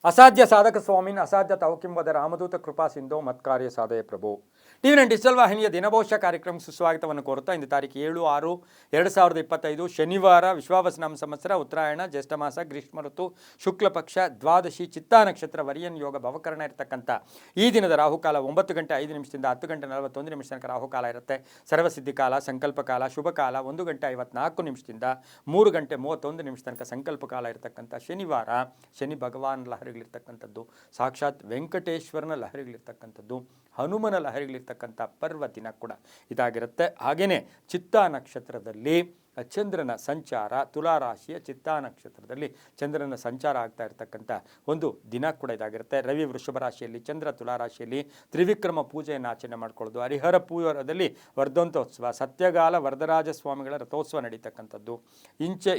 ಅಸಾಧ್ಯ ಸಾಧಕ ಸ್ವಾಮಿನ್ ಅಸಾಧ್ಯ ತವಕಿಂಬದ ರಾಮದೂತ ಕೃಪಾ ಸಿಂಧೋ ಮತ್ಕಾರ್ಯ ಸಾಧಯ ಪ್ರಭು. ಟಿವಿ9 ಡಿಜಿಟಲ್ ವಾಹಿನಿಯ ದಿನಭವಿಷ್ಯ ಕಾರ್ಯಕ್ರಮ ಸುಸ್ವಾಗತವನ್ನು ಕೋರುತ್ತಾ ಇಂದು ತಾರೀಕು 7/6/2025 ಶನಿವಾರ ವಿಶ್ವಾವಸನಾಮ ಸಂವತ್ಸರ ಉತ್ತರಾಯಣ ಜ್ಯೇಷ್ಠ ಮಾಸ ಗ್ರೀಷ್ಮ ಋತು ಶುಕ್ಲ ಪಕ್ಷ ದ್ವಾದಶಿ ಚಿತ್ತಾ ನಕ್ಷತ್ರ ವರಿಯನ್ ಯೋಗ ಭವಕರಣ ಇರತಕ್ಕಂಥ ಈ ದಿನದ ರಾಹುಕಾಲ 9:05 10:41 ತನಕ ರಾಹುಕಾಲ ಇರುತ್ತೆ. ಸರ್ವಸಿದ್ಧಿ ಕಾಲ, ಸಂಕಲ್ಪ ಕಾಲ, ಶುಭ ಕಾಲ 1:54 3:31 ತನಕ ಸಂಕಲ್ಪ ಕಾಲ ಇರತಕ್ಕಂಥ ಶನಿವಾರ. ಶನಿ ಭಗವಾನ್ ಲಹರಿಗಳಿರ್ತಕ್ಕಂಥದ್ದು, ಸಾಕ್ಷಾತ್ ವೆಂಕಟೇಶ್ವರನ ಲಹರಿಗಳಿರ್ತಕ್ಕಂಥದ್ದು, ಹನುಮನ ಲಹರಿಗಳಿರ್ತಕ್ಕಂಥ ಪರ್ವ ದಿನ ಕೂಡ ಇದಾಗಿರುತ್ತೆ. ಹಾಗೆಯೇ ಚಿತ್ತಾ ನಕ್ಷತ್ರದಲ್ಲಿ ಚಂದ್ರನ ಸಂಚಾರ, ತುಲಾರಾಶಿಯ ಚಿತ್ತಾ ನಕ್ಷತ್ರದಲ್ಲಿ ಚಂದ್ರನ ಸಂಚಾರ ಆಗ್ತಾ ಇರತಕ್ಕಂಥ ಒಂದು ದಿನ ಕೂಡ ಇದಾಗಿರುತ್ತೆ. ರವಿ ವೃಷಭ ರಾಶಿಯಲ್ಲಿ, ಚಂದ್ರ ತುಲಾರಾಶಿಯಲ್ಲಿ ತ್ರಿವಿಕ್ರಮ ಪೂಜೆಯನ್ನು ಆಚರಣೆ ಮಾಡ್ಕೊಳ್ಳೋದು, ಹರಿಹರ ಪೂರ್ವದಲ್ಲಿ ವರ್ಧಂತೋತ್ಸವ, ಸತ್ಯಗಾಲ ವರದರಾಜ ಸ್ವಾಮಿಗಳ ರಥೋತ್ಸವ ನಡೀತಕ್ಕಂಥದ್ದು,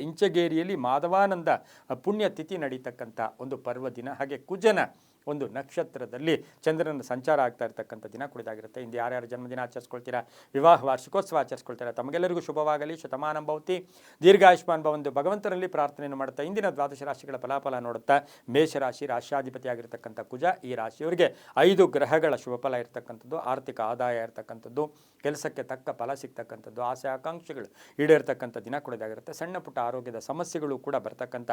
ಇಂಚಗೇರಿಯಲ್ಲಿ ಮಾಧವಾನಂದ ಪುಣ್ಯತಿಥಿ ನಡೀತಕ್ಕಂಥ ಒಂದು ಪರ್ವ ದಿನ. ಹಾಗೆ ಕುಜನ ಒಂದು ನಕ್ಷತ್ರದಲ್ಲಿ ಚಂದ್ರನ ಸಂಚಾರ ಆಗ್ತಾ ಇರ್ತಕ್ಕಂಥ ದಿನ ಕುಡಿದಾಗಿರುತ್ತೆ. ಇಂದು ಯಾರ್ಯಾರು ಜನ್ಮದಿನ ಆಚರಿಸ್ಕೊಳ್ತೀರಾ, ವಿವಾಹ ವಾರ್ಷಿಕೋತ್ಸವ ಆಚರಿಸ್ಕೊಳ್ತೀರಾ, ತಮಗೆಲ್ಲರಿಗೂ ಶುಭವಾಗಲಿ, ಶತಮಾನಂ ಭವತಿ, ದೀರ್ಘಾಯುಷ್ಮಾನ್ ಭವಂತು ಭಗವಂತನಲ್ಲಿ ಪ್ರಾರ್ಥನೆಯನ್ನು ಮಾಡುತ್ತಾ ಇಂದಿನ ದ್ವಾದಶ ರಾಶಿಗಳ ಫಲಾಫಲ ನೋಡುತ್ತಾ ಮೇಷರಾಶಿ ರಾಶ್ಯಾಧಿಪತಿಯಾಗಿರ್ತಕ್ಕಂಥ ಕುಜ, ಈ ರಾಶಿಯವರಿಗೆ 5 ಗ್ರಹಗಳ ಶುಭ ಫಲ ಇರತಕ್ಕಂಥದ್ದು, ಆರ್ಥಿಕ ಆದಾಯ ಇರತಕ್ಕಂಥದ್ದು, ಕೆಲಸಕ್ಕೆ ತಕ್ಕ ಫಲ ಸಿಗ್ತಕ್ಕಂಥದ್ದು, ಆಸೆ ಆಕಾಂಕ್ಷೆಗಳು ಈಡೇರ್ತಕ್ಕಂಥ ದಿನ ಕುಡಿದಾಗಿರುತ್ತೆ. ಸಣ್ಣ ಪುಟ್ಟ ಆರೋಗ್ಯದ ಸಮಸ್ಯೆಗಳು ಕೂಡ ಬರ್ತಕ್ಕಂಥ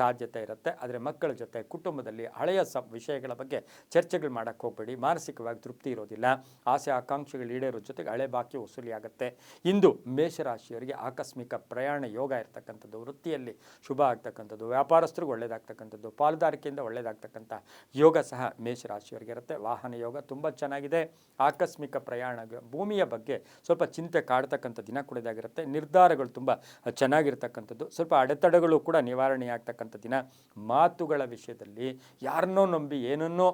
ಸಾಧ್ಯತೆ ಇರುತ್ತೆ. ಆದರೆ ಮಕ್ಕಳ ಜೊತೆ ಕುಟುಂಬದಲ್ಲಿ ಹಳೆಯ ವಿಷಯಗಳ ಬಗ್ಗೆ ಚರ್ಚೆಗಳು ಮಾಡೋಕ್ಕೆ ಹೋಗಬೇಡಿ. ಮಾನಸಿಕವಾಗಿ ತೃಪ್ತಿ ಇರೋದಿಲ್ಲ, ಆಸೆ ಆಕಾಂಕ್ಷೆಗಳು ಈಡೇರೋ ಜೊತೆಗೆ ಹಳೆ ಬಾಕಿ ವಸೂಲಿ ಆಗುತ್ತೆ. ಇಂದು ಮೇಷರಾಶಿಯವರಿಗೆ ಆಕಸ್ಮಿಕ ಪ್ರಯಾಣ ಯೋಗ ಇರತಕ್ಕಂಥದ್ದು, ವೃತ್ತಿಯಲ್ಲಿ ಶುಭ ಆಗ್ತಕ್ಕಂಥದ್ದು, ವ್ಯಾಪಾರಸ್ಥರಿಗೂ ಒಳ್ಳೆಯದಾಗ್ತಕ್ಕಂಥದ್ದು, ಪಾಲುದಾರಿಕೆಯಿಂದ ಒಳ್ಳೆಯದಾಗ್ತಕ್ಕಂಥ ಯೋಗ ಸಹ ಮೇಷರಾಶಿಯವರಿಗೆ ಇರುತ್ತೆ. ವಾಹನ ಯೋಗ ತುಂಬ ಚೆನ್ನಾಗಿದೆ. ಆಕಸ್ಮಿಕ ಪ್ರಯಾಣ, ಭೂಮಿಯ ಬಗ್ಗೆ ಸ್ವಲ್ಪ ಚಿಂತೆ ಕಾಡ್ತಕ್ಕಂಥ ದಿನ ಕುಡಿದಾಗಿರುತ್ತೆ. ನಿರ್ಧಾರಗಳು ತುಂಬ ಚೆನ್ನಾಗಿರ್ತಕ್ಕಂಥದ್ದು, ಸ್ವಲ್ಪ ಅಡೆತಡೆಗಳು ಕೂಡ ನಿವಾರಣೆ ಆಗ್ತಕ್ಕಂಥ ದಿನ. ಮಾತುಗಳ ವಿಷಯದಲ್ಲಿ ಯಾರನ್ನೋ ನಂಬಿ ಏನನ್ನೋ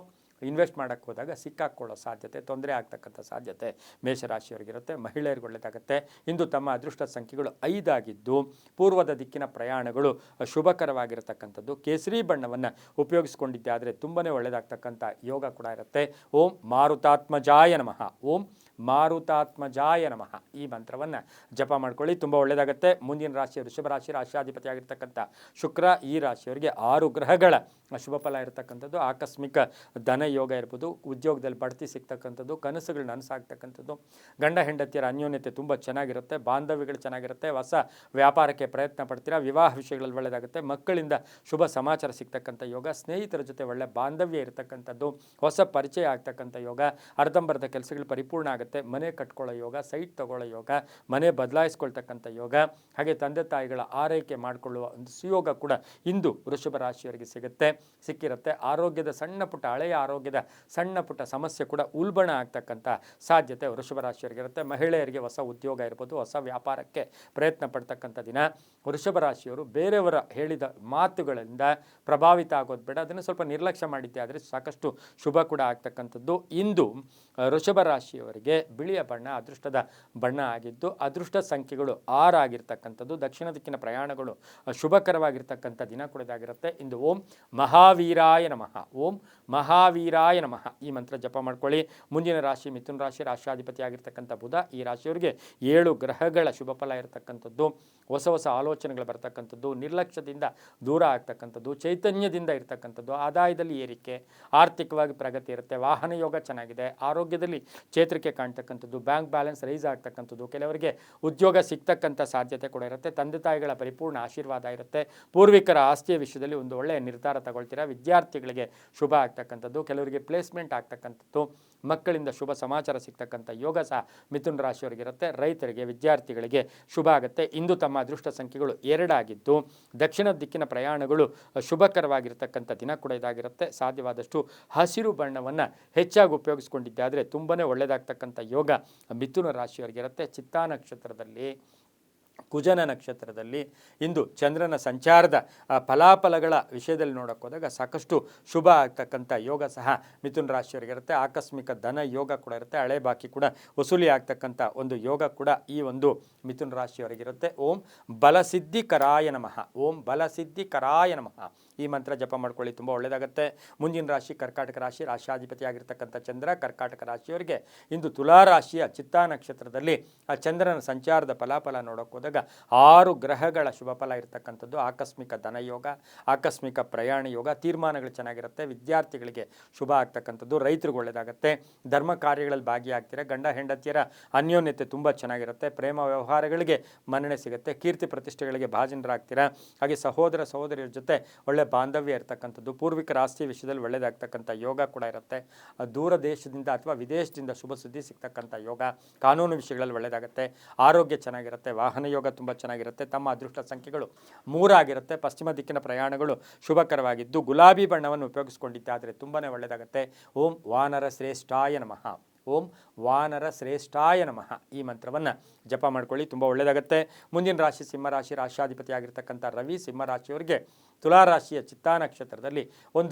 ಇನ್ವೆಸ್ಟ್ ಮಾಡೋಕ್ಕೆ ಹೋದಾಗ ಸಿಕ್ಕಾಕೊಳ್ಳೋ ಸಾಧ್ಯತೆ, ತೊಂದರೆ ಆಗ್ತಕ್ಕಂಥ ಸಾಧ್ಯತೆ ಮೇಷರಾಶಿಯವರಿಗಿರುತ್ತೆ. ಮಹಿಳೆಯರಿಗೆ ಒಳ್ಳೆಯದಾಗುತ್ತೆ. ಇಂದು ತಮ್ಮ ಅದೃಷ್ಟ ಸಂಖ್ಯೆಗಳು 5 ಆಗಿದ್ದು ಪೂರ್ವದ ದಿಕ್ಕಿನ ಪ್ರಯಾಣಗಳು ಶುಭಕರವಾಗಿರತಕ್ಕಂಥದ್ದು. ಕೇಸರಿ ಬಣ್ಣವನ್ನು ಉಪಯೋಗಿಸ್ಕೊಂಡಿದ್ದೆ ಆದರೆ ತುಂಬಾ ಒಳ್ಳೆಯದಾಗ್ತಕ್ಕಂಥ ಯೋಗ ಕೂಡ ಇರುತ್ತೆ. ಓಂ ಮಾರುತಾತ್ಮಜಾಯ ನಮಃ, ಓಂ ಮಾರುತಾತ್ಮಜಾಯ ನಮಃ ಈ ಮಂತ್ರವನ್ನು ಜಪ ಮಾಡ್ಕೊಳ್ಳಿ, ತುಂಬ ಒಳ್ಳೆಯದಾಗುತ್ತೆ. ಮುಂದಿನ ರಾಶಿ ವೃಷಭ ರಾಶಿ, ರಾಶ್ಯಾಧಿಪತಿಯಾಗಿರ್ತಕ್ಕಂಥ ಶುಕ್ರ, ಈ ರಾಶಿಯವರಿಗೆ 6 ಗ್ರಹಗಳ ಶುಭ ಫಲ ಇರತಕ್ಕಂಥದ್ದು. ಆಕಸ್ಮಿಕ ಧನ ಯೋಗ ಇರ್ಬೋದು, ಉದ್ಯೋಗದಲ್ಲಿ ಬಡ್ತಿ ಸಿಗ್ತಕ್ಕಂಥದ್ದು, ಕನಸುಗಳು ನನಸಾಗ್ತಕ್ಕಂಥದ್ದು, ಗಂಡ ಹೆಂಡತಿಯರ ಅನ್ಯೋನ್ಯತೆ ತುಂಬ ಚೆನ್ನಾಗಿರುತ್ತೆ, ಬಾಂಧವ್ಯಗಳು ಚೆನ್ನಾಗಿರುತ್ತೆ, ಹೊಸ ವ್ಯಾಪಾರಕ್ಕೆ ಪ್ರಯತ್ನ ಪಡ್ತೀರಾ, ವಿವಾಹ ವಿಷಯಗಳಲ್ಲಿ ಒಳ್ಳೆಯದಾಗುತ್ತೆ, ಮಕ್ಕಳಿಂದ ಶುಭ ಸಮಾಚಾರ ಸಿಗ್ತಕ್ಕಂಥ ಯೋಗ, ಸ್ನೇಹಿತರ ಜೊತೆ ಒಳ್ಳೆ ಬಾಂಧವ್ಯ ಇರತಕ್ಕಂಥದ್ದು, ಹೊಸ ಪರಿಚಯ ಆಗ್ತಕ್ಕಂಥ ಯೋಗ, ಅರ್ಧಂಬರ್ಧ ಕೆಲಸಗಳು ಪರಿಪೂರ್ಣ ಆಗುತ್ತೆ, ಮನೆ ಕಟ್ಕೊಳ್ಳೋ ಯೋಗ, ಸೈಟ್ ತಗೊಳ್ಳೋ ಯೋಗ, ಮನೆ ಬದಲಾಯಿಸ್ಕೊಳ್ತಕ್ಕಂಥ ಯೋಗ, ಹಾಗೆ ತಂದೆ ತಾಯಿಗಳ ಆರೈಕೆ ಮಾಡಿಕೊಳ್ಳುವ ಒಂದು ಸುಯೋಗ ಕೂಡ ಇಂದು ವೃಷಭ ರಾಶಿಯವರಿಗೆ ಸಿಕ್ಕಿರುತ್ತೆ. ಆರೋಗ್ಯದ ಸಣ್ಣ ಪುಟ್ಟ ಹಳೆಯ ಆರೋಗ್ಯದ ಸಣ್ಣ ಪುಟ್ಟ ಸಮಸ್ಯೆ ಕೂಡ ಉಲ್ಬಣ ಆಗ್ತಕ್ಕಂಥ ಸಾಧ್ಯತೆ ವೃಷಭ ರಾಶಿಯವರಿಗಿರುತ್ತೆ. ಮಹಿಳೆಯರಿಗೆ ಹೊಸ ಉದ್ಯೋಗ ಇರ್ಬೋದು, ಹೊಸ ವ್ಯಾಪಾರಕ್ಕೆ ಪ್ರಯತ್ನ ಪಡ್ತಕ್ಕಂಥ ದಿನ. ವೃಷಭ ರಾಶಿಯವರು ಬೇರೆಯವರ ಹೇಳಿದ ಮಾತುಗಳಿಂದ ಪ್ರಭಾವಿತ ಆಗೋದು ಬೇಡ, ಅದನ್ನು ಸ್ವಲ್ಪ ನಿರ್ಲಕ್ಷ್ಯ ಮಾಡಿದ್ದೆ ಆದರೆ ಸಾಕಷ್ಟು ಶುಭ ಕೂಡ ಆಗ್ತಕ್ಕಂಥದ್ದು. ಇಂದು ವೃಷಭ ರಾಶಿಯವರಿಗೆ ಬಿಳಿಯ ಬಣ್ಣ ಅದೃಷ್ಟದ ಬಣ್ಣ ಆಗಿದ್ದು ಅದೃಷ್ಟ ಸಂಖ್ಯೆಗಳು 6 ಆಗಿರ್ತಕ್ಕಂಥದ್ದು. ದಕ್ಷಿಣ ದಿಕ್ಕಿನ ಪ್ರಯಾಣಗಳು ಶುಭಕರವಾಗಿರ್ತಕ್ಕಂಥ ದಿನ ಕೂಡ ಇದಾಗಿರುತ್ತೆ. ಇಂದು ಓಂ ಮಹಾವೀರಾಯ ನಮಃ, ಓಂ ಮಹಾವೀರಾಯ ನಮಃ ಈ ಮಂತ್ರ ಜಪ ಮಾಡ್ಕೊಳ್ಳಿ. ಮುಂದಿನ ರಾಶಿ ಮಿಥುನ ರಾಶಿ, ರಾಶ್ಯಾಧಿಪತಿಯಾಗಿರ್ತಕ್ಕಂಥ ಬುಧ, ಈ ರಾಶಿಯವರಿಗೆ 7 ಗ್ರಹಗಳ ಶುಭ ಫಲ ಇರತಕ್ಕಂಥದ್ದು. ಹೊಸ ಹೊಸ ಆಲೋಚನೆಗಳು ಬರ್ತಕ್ಕಂಥದ್ದು, ನಿರ್ಲಕ್ಷ್ಯದಿಂದ ದೂರ ಆಗ್ತಕ್ಕಂಥದ್ದು, ಚೈತನ್ಯದಿಂದ ಇರ್ತಕ್ಕಂಥದ್ದು, ಆದಾಯದಲ್ಲಿ ಏರಿಕೆ, ಆರ್ಥಿಕವಾಗಿ ಪ್ರಗತಿ ಇರುತ್ತೆ, ವಾಹನ ಯೋಗ ಚೆನ್ನಾಗಿದೆ, ಆರೋಗ್ಯದಲ್ಲಿ ಚೇತರಿಕೆ ಕಾಣ್ತಕ್ಕಂಥದ್ದು, ಬ್ಯಾಂಕ್ ಬ್ಯಾಲೆನ್ಸ್ ರೈಸ್ ಆಗ್ತಕ್ಕಂಥದ್ದು, ಕೆಲವರಿಗೆ ಉದ್ಯೋಗ ಸಿಗ್ತಕ್ಕಂಥ ಸಾಧ್ಯತೆ ಕೂಡ ಇರುತ್ತೆ, ತಂದೆ ತಾಯಿಗಳ ಪರಿಪೂರ್ಣ ಆಶೀರ್ವಾದ ಇರುತ್ತೆ, ಪೂರ್ವಿಕರ ಆಸ್ತಿಯ ವಿಷಯದಲ್ಲಿ ಒಂದು ಒಳ್ಳೆಯ ನಿರ್ಧಾರ ತಗೊಳ್ತೀರಾ, ವಿದ್ಯಾರ್ಥಿಗಳಿಗೆ ಶುಭ ಆಗ್ತಕ್ಕಂಥದ್ದು, ಕೆಲವರಿಗೆ ಪ್ಲೇಸ್ಮೆಂಟ್ ಆಗ್ತಕ್ಕಂಥದ್ದು, ಮಕ್ಕಳಿಂದ ಶುಭ ಸಮಾಚಾರ ಸಿಗ್ತಕ್ಕಂಥ ಯೋಗ ಸಹ ಮಿಥುನ ರಾಶಿಯವರಿಗಿರುತ್ತೆ. ರೈತರಿಗೆ, ವಿದ್ಯಾರ್ಥಿಗಳಿಗೆ ಶುಭ ಆಗುತ್ತೆ. ಇಂದು ತಮ್ಮ ಅದೃಷ್ಟ ಸಂಖ್ಯೆಗಳು 2 ಆಗಿದ್ದು ದಕ್ಷಿಣ ದಿಕ್ಕಿನ ಪ್ರಯಾಣಗಳು ಶುಭಕರವಾಗಿರ್ತಕ್ಕಂಥ ದಿನ ಕೂಡ ಇದಾಗಿರುತ್ತೆ. ಸಾಧ್ಯವಾದಷ್ಟು ಹಸಿರು ಬಣ್ಣವನ್ನು ಹೆಚ್ಚಾಗಿ ಉಪಯೋಗಿಸ್ಕೊಂಡಿದ್ದೆ ಆದರೆ ತುಂಬಾ ಒಳ್ಳೆಯದಾಗ್ತಕ್ಕಂಥ ಯೋಗ ಮಿಥುನ ರಾಶಿಯವರಿಗಿರುತ್ತೆ. ಚಿತ್ತಾ ನಕ್ಷತ್ರದಲ್ಲಿ, ಕುಜನ ನಕ್ಷತ್ರದಲ್ಲಿ ಇಂದು ಚಂದ್ರನ ಸಂಚಾರದ ಫಲಾಫಲಗಳ ವಿಷಯದಲ್ಲಿ ನೋಡೋಕೆ ಹೋದಾಗ ಸಾಕಷ್ಟು ಶುಭ ಆಗ್ತಕ್ಕಂಥ ಯೋಗ ಸಹ ಮಿಥುನ ರಾಶಿಯವರಿಗಿರುತ್ತೆ. ಆಕಸ್ಮಿಕ ಧನ ಯೋಗ ಕೂಡ ಇರುತ್ತೆ, ಹಳೆ ಬಾಕಿ ಕೂಡ ವಸೂಲಿ ಆಗ್ತಕ್ಕಂಥ ಒಂದು ಯೋಗ ಕೂಡ ಈ ಒಂದು ಮಿಥುನ ರಾಶಿಯವರಿಗಿರುತ್ತೆ. ಓಂ ಬಲಸಿದ್ಧಿಕರಾಯ ನಮಃ, ಓಂ ಬಲಸಿದ್ಧಿಕರಾಯ ನಮಃ ಈ ಮಂತ್ರ ಜಪ ಮಾಡ್ಕೊಳ್ಳಿ, ತುಂಬ ಒಳ್ಳೆಯದಾಗುತ್ತೆ. ಮುಂದಿನ ರಾಶಿ ಕರ್ಕಾಟಕ ರಾಶಿ, ರಾಶಿಯಾಧಿಪತಿ ಆಗಿರ್ತಕ್ಕಂಥ ಚಂದ್ರ. ಕರ್ಕಾಟಕ ರಾಶಿಯವರಿಗೆ ಇಂದು ತುಲಾ ರಾಶಿಯ ಚಿತ್ತಾ ನಕ್ಷತ್ರದಲ್ಲಿ ಆ ಚಂದ್ರನ ಸಂಚಾರದ ಫಲಾಫಲ ನೋಡೋಕೆ ಹೋದಾಗ 6 ಗ್ರಹಗಳ ಶುಭ ಫಲ ಇರತಕ್ಕಂಥದ್ದು. ಆಕಸ್ಮಿಕ ಧನಯೋಗ, ಆಕಸ್ಮಿಕ ಪ್ರಯಾಣ ಯೋಗ, ತೀರ್ಮಾನಗಳು ಚೆನ್ನಾಗಿರುತ್ತೆ. ವಿದ್ಯಾರ್ಥಿಗಳಿಗೆ ಶುಭ ಆಗ್ತಕ್ಕಂಥದ್ದು. ರೈತರಿಗೆ ಒಳ್ಳೆಯದಾಗುತ್ತೆ. ಧರ್ಮ ಕಾರ್ಯಗಳಲ್ಲಿ ಭಾಗಿಯಾಗ್ತೀರಾ. ಗಂಡ ಹೆಂಡತಿಯರ ಅನ್ಯೋನ್ಯತೆ ತುಂಬ ಚೆನ್ನಾಗಿರುತ್ತೆ. ಪ್ರೇಮ ವ್ಯವಹಾರಗಳಿಗೆ ಮನ್ನಣೆ ಸಿಗುತ್ತೆ. ಕೀರ್ತಿ ಪ್ರತಿಷ್ಠೆಗಳಿಗೆ ಭಾಜನರಾಗ್ತೀರಾ. ಹಾಗೆ ಸಹೋದರ ಸಹೋದರಿಯರ ಜೊತೆ ಒಳ್ಳೆ ಬಾಂಧವ್ಯ ಇರತಕ್ಕಂಥದ್ದು. ಪೂರ್ವಿಕರ ಆಸ್ತಿ ವಿಷಯದಲ್ಲಿ ಒಳ್ಳೆಯದಾಗ್ತಕ್ಕಂಥ ಯೋಗ ಕೂಡ ಇರುತ್ತೆ. ದೂರ ದೇಶದಿಂದ ಅಥವಾ ವಿದೇಶದಿಂದ ಶುಭ ಸುದ್ದಿ ಸಿಗ್ತಕ್ಕಂಥ ಯೋಗ. ಕಾನೂನು ವಿಷಯಗಳಲ್ಲಿ ಒಳ್ಳೆಯದಾಗುತ್ತೆ. ಆರೋಗ್ಯ ಚೆನ್ನಾಗಿರುತ್ತೆ. ವಾಹನ ಯೋಗ ತುಂಬ ಚೆನ್ನಾಗಿರುತ್ತೆ. ತಮ್ಮ ಅದೃಷ್ಟ ಸಂಖ್ಯೆಗಳು 3 ಆಗಿರುತ್ತೆ. ಪಶ್ಚಿಮ ದಿಕ್ಕಿನ ಪ್ರಯಾಣಗಳು ಶುಭಕರವಾಗಿದ್ದು ಗುಲಾಬಿ ಬಣ್ಣವನ್ನು ಉಪಯೋಗಿಸ್ಕೊಂಡಿದ್ದಾದರೆ ತುಂಬಾ ಒಳ್ಳೆಯದಾಗುತ್ತೆ. ಓಂ ವಾನರ ಶ್ರೇಷ್ಠಾಯ ನಮಃ. ಓಂ ವಾನರ ಶ್ರೇಷ್ಠಾಯ ನಮಃ ಈ ಮಂತ್ರವನ್ನು ಜಪ ಮಾಡ್ಕೊಳ್ಳಿ, ತುಂಬ ಒಳ್ಳೆಯದಾಗುತ್ತೆ. ಮುಂದಿನ ರಾಶಿ ಸಿಂಹರಾಶಿ, ರಾಶಿಯಾಧಿಪತಿ ಆಗಿರ್ತಕ್ಕಂಥ ರವಿ. ಸಿಂಹರಾಶಿಯವರಿಗೆ ತುಲಾ ರಾಶಿಯ ಚಿತ್ತಾ ನಕ್ಷತ್ರದಲ್ಲಿ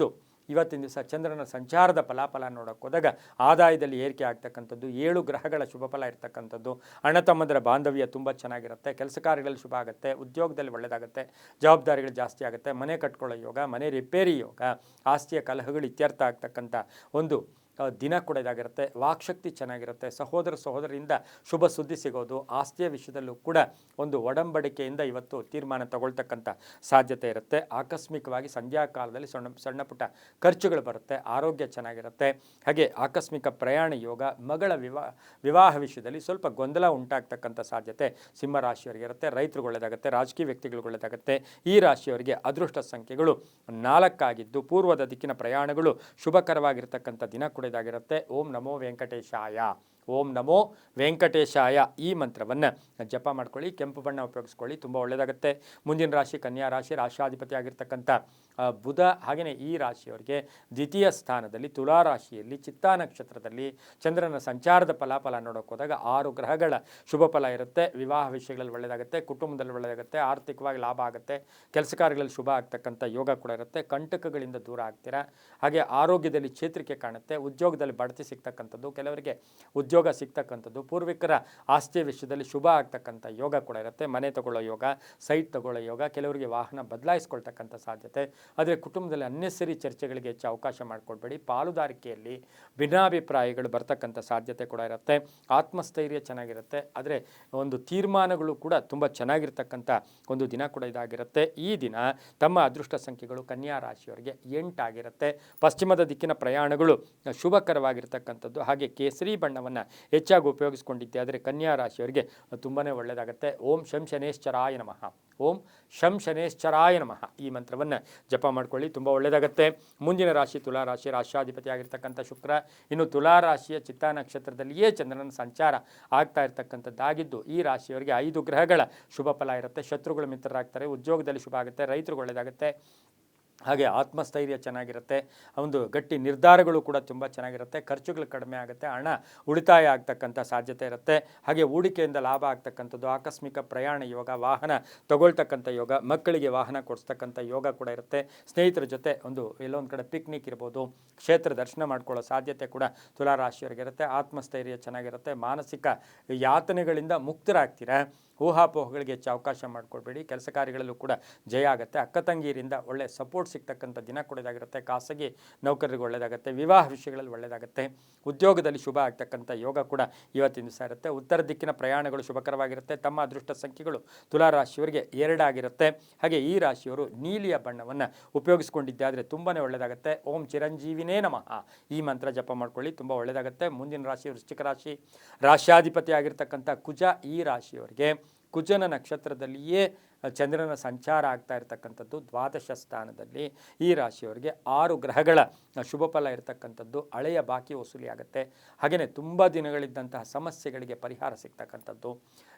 ಇವತ್ತಿನ ದಿವಸ ಚಂದ್ರನ ಸಂಚಾರದ ಫಲಾಫಲ ನೋಡೋಕೆ ಹೋದಾಗ ಆದಾಯದಲ್ಲಿ ಏರಿಕೆ ಆಗ್ತಕ್ಕಂಥದ್ದು. 7 ಗ್ರಹಗಳ ಶುಭ ಫಲ ಇರ್ತಕ್ಕಂಥದ್ದು. ಅಣ್ಣ ತಮ್ಮಂದರ ಬಾಂಧವ್ಯ ತುಂಬ ಚೆನ್ನಾಗಿರುತ್ತೆ. ಕೆಲಸ ಕಾರ್ಯಗಳಲ್ಲಿ ಶುಭ ಆಗುತ್ತೆ. ಉದ್ಯೋಗದಲ್ಲಿ ಒಳ್ಳೆಯದಾಗುತ್ತೆ. ಜವಾಬ್ದಾರಿಗಳು ಜಾಸ್ತಿ ಆಗುತ್ತೆ. ಮನೆ ಕಟ್ಕೊಳ್ಳೋ ಯೋಗ, ಮನೆ ರಿಪೇರಿ ಯೋಗ, ಆಸ್ತಿಯ ಕಲಹಗಳು ಇತ್ಯರ್ಥ ಆಗ್ತಕ್ಕಂಥ ಒಂದು ದಿನ ಕೂಡ ಇದಾಗಿರುತ್ತೆ. ವಾಕ್ಶಕ್ತಿ ಚೆನ್ನಾಗಿರುತ್ತೆ. ಸಹೋದರ ಸಹೋದರಿಯಿಂದ ಶುಭ ಸುದ್ದಿ ಸಿಗೋದು. ಆಸ್ತಿಯ ವಿಷಯದಲ್ಲೂ ಕೂಡ ಒಂದು ಒಡಂಬಡಿಕೆಯಿಂದ ಇವತ್ತು ತೀರ್ಮಾನ ತಗೊಳ್ತಕ್ಕಂಥ ಸಾಧ್ಯತೆ ಇರುತ್ತೆ. ಆಕಸ್ಮಿಕವಾಗಿ ಸಂಧ್ಯಾ ಕಾಲದಲ್ಲಿ ಸಣ್ಣ ಪುಟ್ಟ ಖರ್ಚುಗಳು ಬರುತ್ತೆ. ಆರೋಗ್ಯ ಚೆನ್ನಾಗಿರುತ್ತೆ. ಹಾಗೆ ಆಕಸ್ಮಿಕ ಪ್ರಯಾಣ ಯೋಗ. ಮಗಳ ವಿವಾಹ ವಿಷಯದಲ್ಲಿ ಸ್ವಲ್ಪ ಗೊಂದಲ ಉಂಟಾಗ್ತಕ್ಕಂಥ ಸಾಧ್ಯತೆ ಸಿಂಹರಾಶಿಯವರಿಗೆ ಇರುತ್ತೆ. ರೈತರಿಗೆ ಒಳ್ಳೆಯದಾಗುತ್ತೆ. ರಾಜಕೀಯ ವ್ಯಕ್ತಿಗಳಿಗೆ ಒಳ್ಳೆಯದಾಗುತ್ತೆ. ಈ ರಾಶಿಯವರಿಗೆ ಅದೃಷ್ಟ ಸಂಖ್ಯೆಗಳು 4 ಆಗಿದ್ದು ಪೂರ್ವದ ದಿಕ್ಕಿನ ಪ್ರಯಾಣಗಳು ಶುಭಕರವಾಗಿರ್ತಕ್ಕಂಥ ದಿನ ಕೂಡ ಇದಾಗಿರುತ್ತೆ. ಓಂ ನಮೋ ವೆಂಕಟೇಶಾಯ. ಓಂ ನಮೋ ವೆಂಕಟೇಶಾಯ ಈ ಮಂತ್ರವನ್ನು ಜಪ ಮಾಡ್ಕೊಳ್ಳಿ. ಕೆಂಪು ಬಣ್ಣ ಉಪಯೋಗಿಸ್ಕೊಳ್ಳಿ, ತುಂಬ ಒಳ್ಳೆಯದಾಗುತ್ತೆ. ಮುಂದಿನ ರಾಶಿ ಕನ್ಯಾ ರಾಶಿ, ರಾಶಿಯಾಧಿಪತಿ ಆಗಿರ್ತಕ್ಕಂಥ ಬುಧ. ಹಾಗೆಯೇ ಈ ರಾಶಿಯವರಿಗೆ ದ್ವಿತೀಯ ಸ್ಥಾನದಲ್ಲಿ ತುಲಾ ರಾಶಿಯಲ್ಲಿ ಚಿತ್ತಾ ನಕ್ಷತ್ರದಲ್ಲಿ ಚಂದ್ರನ ಸಂಚಾರದ ಫಲಾಫಲ ನೋಡೋಕೆ ಹೋದಾಗ 6 ಗ್ರಹಗಳ ಶುಭ ಫಲ ಇರುತ್ತೆ. ವಿವಾಹ ವಿಷಯಗಳಲ್ಲಿ ಒಳ್ಳೆಯದಾಗುತ್ತೆ. ಕುಟುಂಬದಲ್ಲಿ ಒಳ್ಳೆಯದಾಗುತ್ತೆ. ಆರ್ಥಿಕವಾಗಿ ಲಾಭ ಆಗುತ್ತೆ. ಕೆಲಸ ಕಾರ್ಯಗಳಲ್ಲಿ ಶುಭ ಆಗ್ತಕ್ಕಂಥ ಯೋಗ ಕೂಡ ಇರುತ್ತೆ. ಕಂಟಕಗಳಿಂದ ದೂರ ಆಗ್ತೀರಾ. ಹಾಗೆ ಆರೋಗ್ಯದಲ್ಲಿ ಚೇತರಿಕೆ ಕಾಣುತ್ತೆ. ಉದ್ಯೋಗದಲ್ಲಿ ಬಡ್ತಿ ಸಿಗ್ತಕ್ಕಂಥದ್ದು. ಕೆಲವರಿಗೆ ಉದ್ಯೋಗ ಸಿಗ್ತಕ್ಕಂಥದ್ದು. ಪೂರ್ವಿಕರ ಆಸ್ತಿಯ ವಿಷಯದಲ್ಲಿ ಶುಭ ಆಗ್ತಕ್ಕಂಥ ಯೋಗ ಕೂಡ ಇರುತ್ತೆ. ಮನೆ ತಗೊಳ್ಳೋ ಯೋಗ, ಸೈಟ್ ತಗೊಳ್ಳೋ ಯೋಗ, ಕೆಲವರಿಗೆ ವಾಹನ ಬದಲಾಯಿಸ್ಕೊಳ್ತಕ್ಕಂಥ ಸಾಧ್ಯತೆ. ಆದರೆ ಕುಟುಂಬದಲ್ಲಿ ಅನ್ನೆಸರಿ ಚರ್ಚೆಗಳಿಗೆ ಹೆಚ್ಚು ಅವಕಾಶ ಮಾಡಿಕೊಡ್ಬೇಡಿ. ಪಾಲುದಾರಿಕೆಯಲ್ಲಿ ಭಿನ್ನಾಭಿಪ್ರಾಯಗಳು ಬರ್ತಕ್ಕಂಥ ಸಾಧ್ಯತೆ ಕೂಡ ಇರುತ್ತೆ. ಆತ್ಮಸ್ಥೈರ್ಯ ಚೆನ್ನಾಗಿರುತ್ತೆ. ಆದರೆ ಒಂದು ತೀರ್ಮಾನಗಳು ಕೂಡ ತುಂಬ ಚೆನ್ನಾಗಿರ್ತಕ್ಕಂಥ ಒಂದು ದಿನ ಕೂಡ ಇದಾಗಿರುತ್ತೆ. ಈ ದಿನ ತಮ್ಮ ಅದೃಷ್ಟ ಸಂಖ್ಯೆಗಳು ಕನ್ಯಾ ರಾಶಿಯವರಿಗೆ 8 ಆಗಿರುತ್ತೆ. ಪಶ್ಚಿಮದ ದಿಕ್ಕಿನ ಪ್ರಯಾಣಗಳು ಶುಭಕರವಾಗಿರ್ತಕ್ಕಂಥದ್ದು. ಹಾಗೆ ಕೇಸರಿ ಬಣ್ಣವನ್ನು ಹೆಚ್ಚಾಗಿ ಉಪಯೋಗಿಸ್ಕೊಂಡಿದ್ದೆ ಆದರೆ ಕನ್ಯಾ ರಾಶಿಯವರಿಗೆ ತುಂಬಾ ಒಳ್ಳೆಯದಾಗುತ್ತೆ. ಓಂ ಶಂ ಶನೇಶ್ಚರಾಯ ನಮಃ. ಓಂ ಶಂ ಶನೇಶ್ಚರಾಯ ನಮಃ ಈ ಮಂತ್ರವನ್ನು ಜಪ ಮಾಡ್ಕೊಳ್ಳಿ, ತುಂಬ ಒಳ್ಳೆಯದಾಗುತ್ತೆ. ಮುಂದಿನ ರಾಶಿ ತುಲಾ ರಾಶಿ, ರಾಶಿಯಾಧಿಪತಿ ಆಗಿರ್ತಕ್ಕಂಥ ಶುಕ್ರ. ಇನ್ನು ತುಲಾ ರಾಶಿಯ ಚಿತ್ತಾ ನಕ್ಷತ್ರದಲ್ಲಿಯೇ ಚಂದ್ರನ ಸಂಚಾರ ಆಗ್ತಾ ಇರ್ತಕ್ಕಂಥದ್ದಾಗಿದ್ದು ಈ ರಾಶಿಯವರಿಗೆ 5 ಗ್ರಹಗಳ ಶುಭ ಫಲ ಇರುತ್ತೆ. ಶತ್ರುಗಳು ಮಿತ್ರರಾಗ್ತಾರೆ. ಉದ್ಯೋಗದಲ್ಲಿ ಶುಭ ಆಗುತ್ತೆ. ರೈತರಿಗೆ ಒಳ್ಳೆಯದಾಗುತ್ತೆ. ಹಾಗೆ ಆತ್ಮಸ್ಥೈರ್ಯ ಚೆನ್ನಾಗಿರುತ್ತೆ. ಒಂದು ಗಟ್ಟಿ ನಿರ್ಧಾರಗಳು ಕೂಡ ತುಂಬ ಚೆನ್ನಾಗಿರುತ್ತೆ. ಖರ್ಚುಗಳು ಕಡಿಮೆ ಆಗುತ್ತೆ. ಹಣ ಉಳಿತಾಯ ಆಗ್ತಕ್ಕಂಥ ಸಾಧ್ಯತೆ ಇರುತ್ತೆ. ಹಾಗೆ ಹೂಡಿಕೆಯಿಂದ ಲಾಭ ಆಗ್ತಕ್ಕಂಥದ್ದು. ಆಕಸ್ಮಿಕ ಪ್ರಯಾಣ ಯೋಗ, ವಾಹನ ತಗೊಳ್ತಕ್ಕಂಥ ಯೋಗ, ಮಕ್ಕಳಿಗೆ ವಾಹನ ಕೊಡಿಸ್ತಕ್ಕಂಥ ಯೋಗ ಕೂಡ ಇರುತ್ತೆ. ಸ್ನೇಹಿತರ ಜೊತೆ ಎಲ್ಲೊಂದು ಕಡೆ ಪಿಕ್ನಿಕ್ ಇರ್ಬೋದು, ಕ್ಷೇತ್ರ ದರ್ಶನ ಮಾಡ್ಕೊಳ್ಳೋ ಸಾಧ್ಯತೆ ಕೂಡ ತುಲಾ ರಾಶಿಯವರಿಗಿರುತ್ತೆ. ಆತ್ಮಸ್ಥೈರ್ಯ ಚೆನ್ನಾಗಿರುತ್ತೆ. ಮಾನಸಿಕ ಯಾತನೆಗಳಿಂದ ಮುಕ್ತರಾಗ್ತೀರಾ. ಊಹಾಪೋಹಗಳಿಗೆ ಹೆಚ್ಚು ಅವಕಾಶ ಮಾಡಿಕೊಡ್ಬೇಡಿ. ಕೆಲಸ ಕಾರ್ಯಗಳಲ್ಲೂ ಕೂಡ ಜಯ ಆಗುತ್ತೆ. ಅಕ್ಕ ತಂಗಿಯರಿಂದ ಒಳ್ಳೆ ಸಪೋರ್ಟ್ ಸಿಗ್ತಕ್ಕಂಥ ದಿನ ಕೂಡ ಇದಾಗಿರುತ್ತೆ. ಖಾಸಗಿ ನೌಕರರಿಗೆ ಒಳ್ಳೆಯದಾಗುತ್ತೆ. ವಿವಾಹ ವಿಷಯಗಳಲ್ಲಿ ಒಳ್ಳೆಯದಾಗುತ್ತೆ. ಉದ್ಯೋಗದಲ್ಲಿ ಶುಭ ಆಗ್ತಕ್ಕಂಥ ಯೋಗ ಕೂಡ ಇವತ್ತಿನ ದಿವಸ ಇರುತ್ತೆ. ಉತ್ತರ ದಿಕ್ಕಿನ ಪ್ರಯಾಣಗಳು ಶುಭಕರವಾಗಿರುತ್ತೆ. ತಮ್ಮ ಅದೃಷ್ಟ ಸಂಖ್ಯೆಗಳು ತುಲಾ ರಾಶಿಯವರಿಗೆ 2 ಆಗಿರುತ್ತೆ. ಹಾಗೆ ಈ ರಾಶಿಯವರು ನೀಲಿಯ ಬಣ್ಣವನ್ನು ಉಪಯೋಗಿಸ್ಕೊಂಡಿದ್ದೆ ಆದರೆ ತುಂಬಾ ಒಳ್ಳೆಯದಾಗುತ್ತೆ. ಓಂ ಚಿರಂಜೀವಿನೇ ನಮಃ ಈ ಮಂತ್ರ ಜಪ ಮಾಡ್ಕೊಳ್ಳಿ, ತುಂಬ ಒಳ್ಳೆಯದಾಗುತ್ತೆ. ಮುಂದಿನ ರಾಶಿ ವೃಶ್ಚಿಕ ರಾಶಿ, ರಾಶಿಯಾಧಿಪತಿ ಆಗಿರ್ತಕ್ಕಂಥ ಕುಜ. ಈ ರಾಶಿಯವರಿಗೆ ಕುಜನ ನಕ್ಷತ್ರದಲ್ಲಿಯೇ ಚಂದ್ರನ ಸಂಚಾರ ಆಗ್ತಾ ಇರತಕ್ಕಂಥದ್ದು. ದ್ವಾದಶ ಸ್ಥಾನದಲ್ಲಿ ಈ ರಾಶಿಯವರಿಗೆ 6 ಗ್ರಹಗಳ ಶುಭ ಫಲ ಇರತಕ್ಕಂಥದ್ದು. ಹಳೆಯ ಬಾಕಿ ವಸೂಲಿ ಆಗುತ್ತೆ. ಹಾಗೆಯೇ ತುಂಬ ದಿನಗಳಿದ್ದಂತಹ ಸಮಸ್ಯೆಗಳಿಗೆ ಪರಿಹಾರ ಸಿಗ್ತಕ್ಕಂಥದ್ದು.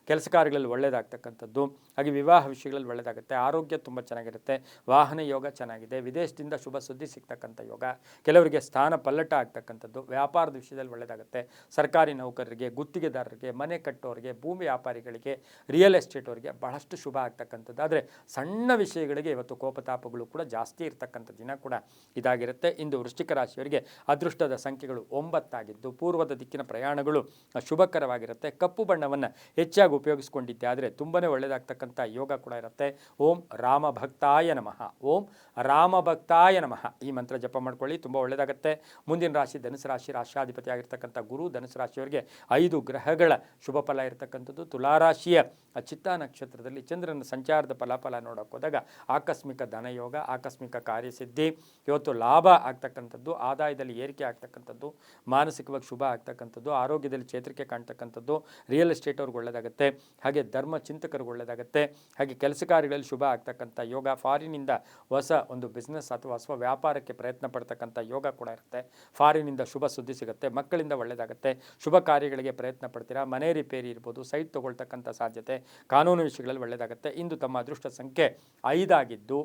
ಕೆಲಸ ಕಾರ್ಯಗಳಲ್ಲಿ ಒಳ್ಳೆಯದಾಗ್ತಕ್ಕಂಥದ್ದು. ಹಾಗೆ ವಿವಾಹ ವಿಷಯಗಳಲ್ಲಿ ಒಳ್ಳೆಯದಾಗುತ್ತೆ. ಆರೋಗ್ಯ ತುಂಬ ಚೆನ್ನಾಗಿರುತ್ತೆ. ವಾಹನ ಯೋಗ ಚೆನ್ನಾಗಿದೆ. ವಿದೇಶದಿಂದ ಶುಭ ಸುದ್ದಿ ಸಿಗ್ತಕ್ಕಂಥ ಯೋಗ. ಕೆಲವರಿಗೆ ಸ್ಥಾನ ಪಲ್ಲಟ ಆಗ್ತಕ್ಕಂಥದ್ದು. ವ್ಯಾಪಾರದ ವಿಷಯದಲ್ಲಿ ಒಳ್ಳೆಯದಾಗುತ್ತೆ. ಸರ್ಕಾರಿ ನೌಕರರಿಗೆ, ಗುತ್ತಿಗೆದಾರರಿಗೆ, ಮನೆ ಕಟ್ಟೋರಿಗೆ, ಭೂಮಿ ವ್ಯಾಪಾರಿಗಳಿಗೆ, ರಿಯಲ್ ಎಸ್ಟೇಟ್ ಅವರಿಗೆ ಬಹಳಷ್ಟು ಶುಭ ಆಗ್ತಕ್ಕಂಥ ಇರ್ತಕ್ಕಂಥದ್ದು. ಆದರೆ ಸಣ್ಣ ವಿಷಯಗಳಿಗೆ ಇವತ್ತು ಕೋಪತಾಪಗಳು ಕೂಡ ಜಾಸ್ತಿ ಇರ್ತಕ್ಕಂಥ ದಿನ ಕೂಡ ಇದಾಗಿರುತ್ತೆ. ಇಂದು ವೃಶ್ಚಿಕ ರಾಶಿಯವರಿಗೆ ಅದೃಷ್ಟದ ಸಂಖ್ಯೆಗಳು 9 ಆಗಿದ್ದು ಪೂರ್ವದ ದಿಕ್ಕಿನ ಪ್ರಯಾಣಗಳು ಶುಭಕರವಾಗಿರುತ್ತೆ. ಕಪ್ಪು ಬಣ್ಣವನ್ನು ಹೆಚ್ಚಾಗಿ ಉಪಯೋಗಿಸ್ಕೊಂಡಿದ್ದೆ ಆದರೆ ತುಂಬನೇ ಒಳ್ಳೆಯದಾಗ್ತಕ್ಕಂಥ ಯೋಗ ಕೂಡ ಇರುತ್ತೆ. ಓಂ ರಾಮ ಭಕ್ತಾಯ ನಮಃ, ಓಂ ರಾಮ ಭಕ್ತಾಯ ನಮಃ ಈ ಮಂತ್ರ ಜಪ ಮಾಡ್ಕೊಳ್ಳಿ, ತುಂಬ ಒಳ್ಳೆಯದಾಗುತ್ತೆ. ಮುಂದಿನ ರಾಶಿ ಧನುಸು ರಾಶಿ, ರಾಶ್ಯಾಧಿಪತಿ ಆಗಿರ್ತಕ್ಕಂಥ ಗುರು. ಧನುಸು ರಾಶಿಯವರಿಗೆ 5 ಗ್ರಹಗಳ ಶುಭ ಫಲ ಇರತಕ್ಕಂಥದ್ದು. ತುಲಾರಾಶಿಯ ಚಿತ್ತಾ ನಕ್ಷತ್ರದಲ್ಲಿ ಚಂದ್ರನ ಸಂಚಾರದ ಫಲಾಫಲ ನೋಡೋಕೆ ಹೋದಾಗ ಆಕಸ್ಮಿಕ ಧನಯೋಗ, ಆಕಸ್ಮಿಕ ಕಾರ್ಯಸಿದ್ಧಿ, ಇವತ್ತು ಲಾಭ ಆಗ್ತಕ್ಕಂಥದ್ದು, ಆದಾಯದಲ್ಲಿ ಏರಿಕೆ ಆಗ್ತಕ್ಕಂಥದ್ದು, ಮಾನಸಿಕವಾಗಿ ಶುಭ ಆಗ್ತಕ್ಕಂಥದ್ದು, ಆರೋಗ್ಯದಲ್ಲಿ ಚೇತರಿಕೆ ಕಾಣ್ತಕ್ಕಂಥದ್ದು, ರಿಯಲ್ ಎಸ್ಟೇಟ್ ಅವ್ರಿಗೆ ಒಳ್ಳೆಯದಾಗುತ್ತೆ. ಹಾಗೆ ಧರ್ಮ ಚಿಂತಕರಿಗೆ ಒಳ್ಳೆಯದಾಗುತ್ತೆ. ಹಾಗೆ ಕೆಲಸ ಕಾರ್ಯಗಳಲ್ಲಿ ಶುಭ ಆಗ್ತಕ್ಕಂಥ ಯೋಗ, ಫಾರಿನಿಂದ ಹೊಸ ಒಂದು ಬಿಸ್ನೆಸ್ ಅಥವಾ ಹೊಸ ವ್ಯಾಪಾರಕ್ಕೆ ಪ್ರಯತ್ನ ಪಡ್ತಕ್ಕಂಥ ಯೋಗ ಕೂಡ ಇರುತ್ತೆ. ಫಾರಿನಿಂದ ಶುಭ ಸುದ್ದಿ ಸಿಗುತ್ತೆ, ಮಕ್ಕಳಿಂದ ಒಳ್ಳೆಯದಾಗುತ್ತೆ, ಶುಭ ಕಾರ್ಯಗಳಿಗೆ ಪ್ರಯತ್ನ ಪಡ್ತೀರಾ, ಮನೆ ರಿಪೇರಿ ಇರ್ಬೋದು, ಸೈಟ್ ತೊಗೊಳ್ತಕ್ಕಂಥ ಸಾಧ್ಯತೆ, ಕಾನೂನು ವಿಷಯಗಳಲ್ಲಿ ಒಳ್ಳೆಯದಾಗುತ್ತೆ. ಇಂದು ತಮ್ಮ ಅದೃಷ್ಟ ಸಂಖ್ಯೆ 5 ಆಗಿದ್ದು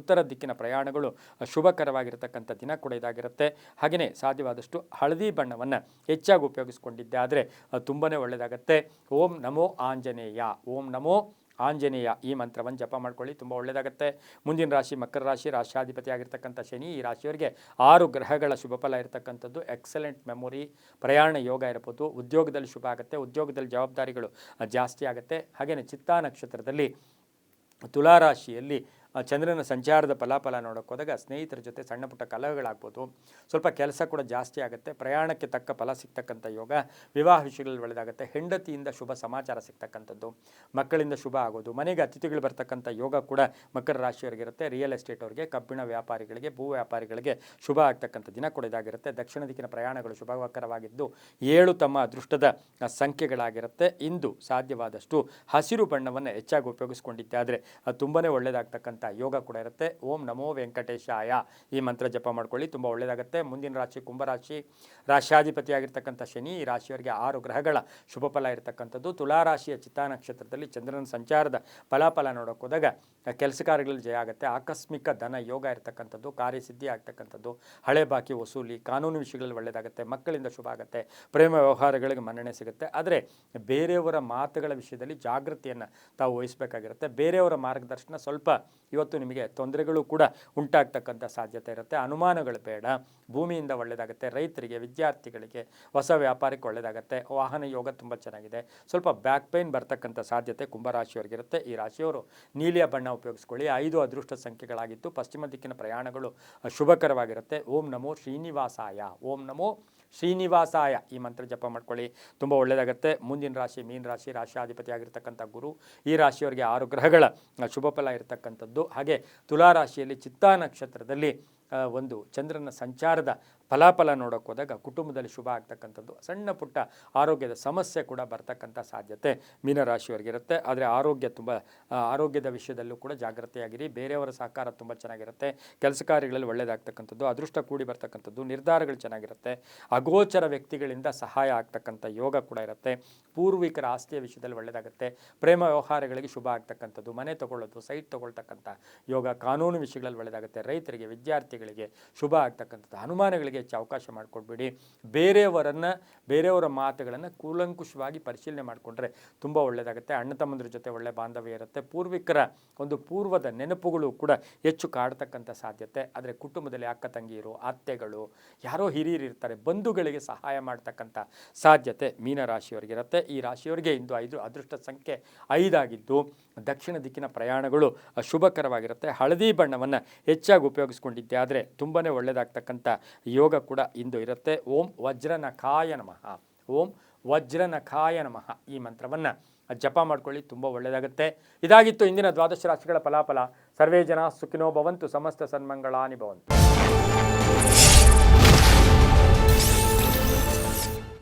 ಉತ್ತರ ದಿಕ್ಕಿನ ಪ್ರಯಾಣಗಳು ಶುಭಕರವಾಗಿರ್ತಕ್ಕಂಥ ದಿನ ಕೂಡ ಇದಾಗಿರುತ್ತೆ. ಹಾಗೆಯೇ ಸಾಧ್ಯವಾದಷ್ಟು ಹಳದಿ ಬಣ್ಣವನ್ನು ಹೆಚ್ಚಾಗಿ ಉಪಯೋಗಿಸ್ಕೊಂಡಿದ್ದೆ ಆದರೆ ತುಂಬಾ ಒಳ್ಳೆಯದಾಗುತ್ತೆ. ಓಂ ನಮೋ ಆಂಜನೇಯ, ಓಂ ನಮೋ ಆಂಜನೇಯ ಈ ಮಂತ್ರವನ್ನು ಜಪ ಮಾಡ್ಕೊಳ್ಳಿ, ತುಂಬ ಒಳ್ಳೆಯದಾಗುತ್ತೆ. ಮುಂದಿನ ರಾಶಿ ಮಕರ ರಾಶಿ, ರಾಶ್ಯಾಧಿಪತಿ ಆಗಿರ್ತಕ್ಕಂಥ ಶನಿ. ಈ ರಾಶಿಯವರಿಗೆ 6 ಗ್ರಹಗಳ ಶುಭ ಫಲ ಇರತಕ್ಕಂಥದ್ದು. ಎಕ್ಸಲೆಂಟ್ ಮೆಮೊರಿ, ಪ್ರಯಾಣ ಯೋಗ ಇರ್ಬೋದು, ಉದ್ಯೋಗದಲ್ಲಿ ಶುಭ ಆಗುತ್ತೆ, ಉದ್ಯೋಗದಲ್ಲಿ ಜವಾಬ್ದಾರಿಗಳು ಜಾಸ್ತಿ ಆಗುತ್ತೆ. ಹಾಗೆಯೇ ಚಿತ್ತಾ ನಕ್ಷತ್ರದಲ್ಲಿ ತುಲಾರಾಶಿಯಲ್ಲಿ ಚಂದ್ರನ ಸಂಚಾರದ ಫಲಾಫಲ ನೋಡೋಕೆ ಹೋದಾಗ ಸ್ನೇಹಿತರ ಜೊತೆ ಸಣ್ಣ ಪುಟ್ಟ ಕಲಹಗಳಾಗ್ಬೋದು, ಸ್ವಲ್ಪ ಕೆಲಸ ಕೂಡ ಜಾಸ್ತಿ ಆಗುತ್ತೆ, ಪ್ರಯಾಣಕ್ಕೆ ತಕ್ಕ ಫಲ ಸಿಗ್ತಕ್ಕಂಥ ಯೋಗ, ವಿವಾಹ ವಿಷಯಗಳಲ್ಲಿ ಒಳ್ಳೆಯದಾಗುತ್ತೆ, ಹೆಂಡತಿಯಿಂದ ಶುಭ ಸಮಾಚಾರ ಸಿಗ್ತಕ್ಕಂಥದ್ದು, ಮಕ್ಕಳಿಂದ ಶುಭ ಆಗೋದು, ಮನೆಗೆ ಅತಿಥಿಗಳು ಬರ್ತಕ್ಕಂಥ ಯೋಗ ಕೂಡ ಮಕರ ರಾಶಿಯವರಿಗಿರುತ್ತೆ. ರಿಯಲ್ ಎಸ್ಟೇಟ್ ಅವರಿಗೆ, ಕಬ್ಬಿಣ ವ್ಯಾಪಾರಿಗಳಿಗೆ, ಭೂ ವ್ಯಾಪಾರಿಗಳಿಗೆ ಶುಭ ಆಗ್ತಕ್ಕಂಥ ದಿನ ಕೂಡ ಇದಾಗಿರುತ್ತೆ. ದಕ್ಷಿಣ ದಿಕ್ಕಿನ ಪ್ರಯಾಣಗಳು ಶುಭಕರವಾಗಿದ್ದು 7 ತಮ್ಮ ಅದೃಷ್ಟದ ಸಂಖ್ಯೆಗಳಾಗಿರುತ್ತೆ. ಇಂದು ಸಾಧ್ಯವಾದಷ್ಟು ಹಸಿರು ಬಣ್ಣವನ್ನು ಹೆಚ್ಚಾಗಿ ಉಪಯೋಗಿಸ್ಕೊಂಡಿದ್ದೆ ಆದರೆ ತುಂಬಾ ಒಳ್ಳೆಯದಾಗ್ತಕ್ಕಂಥ ಯೋಗ ಕೂಡ ಇರುತ್ತೆ. ಓಂ ನಮೋ ವೆಂಕಟೇಶಾಯ ಈ ಮಂತ್ರ ಜಪ ಮಾಡ್ಕೊಳ್ಳಿ, ತುಂಬ ಒಳ್ಳೆಯದಾಗುತ್ತೆ. ಮುಂದಿನ ರಾಶಿ ಕುಂಭರಾಶಿ, ರಾಶ್ಯಾಧಿಪತಿಯಾಗಿರ್ತಕ್ಕಂಥ ಶನಿ. ಈ ರಾಶಿಯವರಿಗೆ 6 ಗ್ರಹಗಳ ಶುಭ ಫಲ ಇರತಕ್ಕಂಥದ್ದು. ತುಲಾರಾಶಿಯ ಚಿತ್ತಾ ನಕ್ಷತ್ರದಲ್ಲಿ ಚಂದ್ರನ ಸಂಚಾರದ ಫಲಾಫಲ ನೋಡೋಕೆ ಹೋದಾಗ ಕೆಲಸ ಕಾರ್ಯಗಳಲ್ಲಿ ಜಯ ಆಗುತ್ತೆ, ಆಕಸ್ಮಿಕ ಧನ ಯೋಗ ಇರತಕ್ಕಂಥದ್ದು, ಕಾರ್ಯಸಿದ್ಧಿ ಆಗ್ತಕ್ಕಂಥದ್ದು, ಹಳೆ ಬಾಕಿ ವಸೂಲಿ, ಕಾನೂನು ವಿಷಯಗಳಲ್ಲಿ ಒಳ್ಳೆಯದಾಗುತ್ತೆ, ಮಕ್ಕಳಿಂದ ಶುಭ ಆಗುತ್ತೆ, ಪ್ರೇಮ ವ್ಯವಹಾರಗಳಿಗೆ ಮನ್ನಣೆ ಸಿಗುತ್ತೆ. ಆದರೆ ಬೇರೆಯವರ ಮಾತುಗಳ ವಿಷಯದಲ್ಲಿ ಜಾಗೃತಿಯನ್ನು ತಾವು ವಹಿಸಬೇಕಾಗಿರುತ್ತೆ. ಬೇರೆಯವರ ಮಾರ್ಗದರ್ಶನ ಸ್ವಲ್ಪ ಇವತ್ತು ನಿಮಗೆ ತೊಂದರೆಗಳು ಕೂಡ ಉಂಟಾಗ್ತಕ್ಕಂಥ ಸಾಧ್ಯತೆ ಇರುತ್ತೆ. ಅನುಮಾನಗಳು ಬೇಡ. ಭೂಮಿಯಿಂದ ಒಳ್ಳೆಯದಾಗುತ್ತೆ, ರೈತರಿಗೆ, ವಿದ್ಯಾರ್ಥಿಗಳಿಗೆ, ಹೊಸ ವ್ಯಾಪಾರಕ್ಕೆ ಒಳ್ಳೆಯದಾಗುತ್ತೆ, ವಾಹನ ಯೋಗ ತುಂಬ ಚೆನ್ನಾಗಿದೆ. ಸ್ವಲ್ಪ ಬ್ಯಾಕ್ ಪೇನ್ ಬರ್ತಕ್ಕಂಥ ಸಾಧ್ಯತೆ ಕುಂಭರಾಶಿಯವರಿಗಿರುತ್ತೆ. ಈ ರಾಶಿಯವರು ನೀಲಿಯ ಬಣ್ಣ ಉಪಯೋಗಿಸ್ಕೊಳ್ಳಿ. 5 ಅದೃಷ್ಟ ಸಂಖ್ಯೆಗಳಾಗಿದ್ದು ಪಶ್ಚಿಮ ದಿಕ್ಕಿನ ಪ್ರಯಾಣಗಳು ಶುಭಕರವಾಗಿರುತ್ತೆ. ಓಂ ನಮೋ ಶ್ರೀನಿವಾಸಾಯ, ಓಂ ನಮೋ ಶ್ರೀನಿವಾಸಾಯ ಈ ಮಂತ್ರ ಜಪ ಮಾಡ್ಕೊಳ್ಳಿ, ತುಂಬ ಒಳ್ಳೆಯದಾಗುತ್ತೆ. ಮುಂದಿನ ರಾಶಿ ಮೀನ ರಾಶಿ, ರಾಶ್ಯಾಧಿಪತಿ ಆಗಿರ್ತಕ್ಕಂಥ ಗುರು. ಈ ರಾಶಿಯವರಿಗೆ 6 ಗ್ರಹಗಳ ಶುಭ ಫಲ ಇರತಕ್ಕಂಥದ್ದು. ಹಾಗೆ ತುಲಾರಾಶಿಯಲ್ಲಿ ಚಿತ್ತಾ ನಕ್ಷತ್ರದಲ್ಲಿ ಒಂದು ಚಂದ್ರನ ಸಂಚಾರದ ಫಲಾಫಲ ನೋಡೋಕೆ ಹೋದಾಗ ಕುಟುಂಬದಲ್ಲಿ ಶುಭ ಆಗ್ತಕ್ಕಂಥದ್ದು, ಸಣ್ಣ ಪುಟ್ಟ ಆರೋಗ್ಯದ ಸಮಸ್ಯೆ ಕೂಡ ಬರ್ತಕ್ಕಂಥ ಸಾಧ್ಯತೆ ಮೀನರಾಶಿಯವರಿಗಿರುತ್ತೆ. ಆದರೆ ಆರೋಗ್ಯದ ವಿಷಯದಲ್ಲೂ ಕೂಡ ಜಾಗ್ರತೆಯಾಗಿರಿ. ಬೇರೆಯವರ ಸಹಕಾರ ತುಂಬ ಚೆನ್ನಾಗಿರುತ್ತೆ, ಕೆಲಸ ಕಾರ್ಯಗಳಲ್ಲಿ ಒಳ್ಳೆಯದಾಗ್ತಕ್ಕಂಥದ್ದು, ಅದೃಷ್ಟ ಕೂಡಿ ಬರ್ತಕ್ಕಂಥದ್ದು, ನಿರ್ಧಾರಗಳು ಚೆನ್ನಾಗಿರುತ್ತೆ, ಅಗೋಚರ ವ್ಯಕ್ತಿಗಳಿಂದ ಸಹಾಯ ಆಗ್ತಕ್ಕಂಥ ಯೋಗ ಕೂಡ ಇರುತ್ತೆ, ಪೂರ್ವಿಕರ ಆಸ್ತಿಯ ವಿಷಯದಲ್ಲಿ ಒಳ್ಳೆಯದಾಗುತ್ತೆ, ಪ್ರೇಮ ವ್ಯವಹಾರಗಳಿಗೆ ಶುಭ ಆಗ್ತಕ್ಕಂಥದ್ದು, ಮನೆ ತೊಗೊಳ್ಳೋದು, ಸೈಟ್ ತೊಗೊಳ್ತಕ್ಕಂಥ ಯೋಗ, ಕಾನೂನು ವಿಷಯಗಳಲ್ಲಿ ಒಳ್ಳೆಯದಾಗುತ್ತೆ, ರೈತರಿಗೆ, ವಿದ್ಯಾರ್ಥಿಗಳಿಗೆ ಶುಭ ಆಗ್ತಕ್ಕಂಥದ್ದು. ಅನುಮಾನಗಳಿಗೆ ಹೆಚ್ಚು ಅವಕಾಶ ಮಾಡಿಕೊಡ್ಬೇಡಿ. ಬೇರೆಯವರ ಮಾತುಗಳನ್ನು ಕೂಲಂಕುಷವಾಗಿ ಪರಿಶೀಲನೆ ಮಾಡಿಕೊಂಡ್ರೆ ತುಂಬ ಒಳ್ಳೆಯದಾಗುತ್ತೆ. ಅಣ್ಣ ತಮ್ಮಂದ್ರ ಜೊತೆ ಒಳ್ಳೆ ಬಾಂಧವ್ಯ ಇರುತ್ತೆ. ಪೂರ್ವಿಕರ ಒಂದು ಪೂರ್ವದ ನೆನಪುಗಳು ಕೂಡ ಹೆಚ್ಚು ಕಾಡ್ತಕ್ಕಂಥ ಸಾಧ್ಯತೆ. ಆದರೆ ಕುಟುಂಬದಲ್ಲಿ ಅಕ್ಕ ತಂಗಿಯರು, ಅತ್ತೆಗಳು, ಯಾರೋ ಹಿರಿಯರು ಇರ್ತಾರೆ, ಬಂಧುಗಳಿಗೆ ಸಹಾಯ ಮಾಡ್ತಕ್ಕಂಥ ಸಾಧ್ಯತೆ ಮೀನರಾಶಿಯವರಿಗಿರುತ್ತೆ. ಈ ರಾಶಿಯವರಿಗೆ ಇಂದು 5 ಅದೃಷ್ಟ ಸಂಖ್ಯೆ 5 ಆಗಿದ್ದು ದಕ್ಷಿಣ ದಿಕ್ಕಿನ ಪ್ರಯಾಣಗಳು ಶುಭಕರವಾಗಿರುತ್ತೆ. ಹಳದಿ ಬಣ್ಣವನ್ನು ಹೆಚ್ಚಾಗಿ ಉಪಯೋಗಿಸ್ಕೊಂಡಿದ್ದೆ ಆದರೆ ತುಂಬಾ ಒಳ್ಳೆಯದಾಗ್ತಕ್ಕಂಥ ಯೋಗ ಕೂಡ ಇಂದು ಇರುತ್ತೆ. ಓಂ ವಜ್ರನಖಾಯ ನಮಃ, ಓಂ ವಜ್ರನಖಾಯ ನಮಃ ಈ ಮಂತ್ರವನ್ನು ಜಪ ಮಾಡ್ಕೊಳ್ಳಿ, ತುಂಬ ಒಳ್ಳೆಯದಾಗುತ್ತೆ. ಇದಾಗಿತ್ತು ಇಂದಿನ ದ್ವಾದಶ ರಾಶಿಗಳ ಫಲಾಫಲ. ಸರ್ವೇ ಜನ ಸುಖಿನೋ ಭವಂತು, ಸಮಸ್ತ ಸನ್ಮಂಗಳಾನಿ ಭವಂತು.